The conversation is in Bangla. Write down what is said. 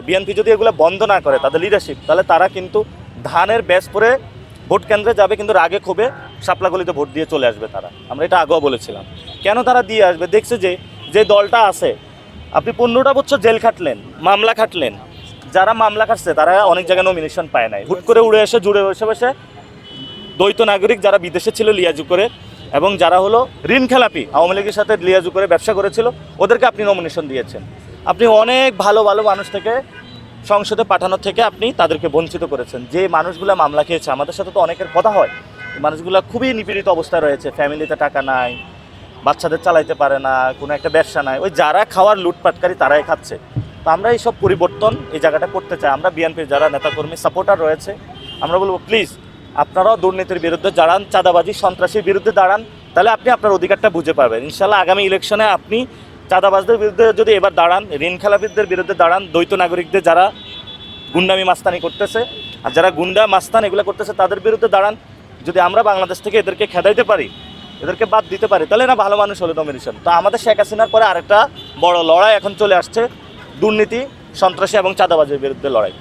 বিএনপি যদি এগুলো বন্ধ না করে তাদের লিডারশিপ, তাহলে তারা কিন্তু ধানের ব্যাচ পরে ভোট কেন্দ্রে যাবে, কিন্তু রাগে ক্ষোভে শাপলাগলিতে ভোট দিয়ে চলে আসবে তারা। আমরা এটা আগেও বলেছিলাম। কেন তারা দিয়ে আসবে? দেখছে যে দলটা আছে, আপনি 15টা বছর জেল খাটলেন, মামলা খাটলেন, যারা মামলা খাটছে তারা অনেক জায়গায় নমিনেশন পায় নাই, হুট করে উড়ে এসে জুড়ে বসে বসে দ্বৈত নাগরিক যারা বিদেশে ছিল লিয়াজু করে, এবং যারা হলো ঋণ খেলাপি আওয়ামী লীগের সাথে লিয়াজু করে ব্যবসা করেছিল, ওদেরকে আপনি নমিনেশন দিয়েছেন। আপনি অনেক ভালো ভালো মানুষ থেকে সংসদে পাঠানোর থেকে আপনি তাদেরকে বঞ্চিত করেছেন। যে মানুষগুলো মামলা খেয়েছে, আমাদের সাথে তো অনেকের কথা হয়, মানুষগুলো খুবই নিপীড়িত অবস্থায় রয়েছে, ফ্যামিলিতে টাকা নাই, বাচ্চাদের চালাইতে পারে না, কোনো একটা ব্যবসা নাই, ওই যারা খাওয়ার লুটপাটকারী তারাই খাচ্ছে। তো আমরা এই সব পরিবর্তন এই জায়গাটা করতে চাই। আমরা বিএনপির যারা নেতাকর্মী সাপোর্টার রয়েছে, আমরা বলবো প্লিজ আপনারাও দুর্নীতির বিরুদ্ধে দাঁড়ান, চাঁদাবাজি সন্ত্রাসীর বিরুদ্ধে দাঁড়ান, তাহলে আপনি আপনার অধিকারটা বুঝে পাবেন। ইনশাল্লাহ আগামী ইলেকশনে আপনি চাঁদাবাজদের বিরুদ্ধে যদি এবার দাঁড়ান, ঋণ খেলাপিদের বিরুদ্ধে দাঁড়ান, দ্বৈত নাগরিকদের যারা গুন্ডামি মাস্তানি করতেছে আর যারা গুন্ডা মাস্তান এগুলো করতেছে তাদের বিরুদ্ধে দাঁড়ান, যদি আমরা বাংলাদেশ থেকে এদেরকে খেদাইতে পারি, এদেরকে বাদ দিতে পারি, তাহলে না ভালো মানুষ হলো নমিনেশন। তো আমাদের শেখ হাসিনার পরে আরেকটা বড় লড়াই এখন চলে আসছে, দুর্নীতি, সন্ত্রাসী এবং চাঁদাবাজের বিরুদ্ধে লড়াই।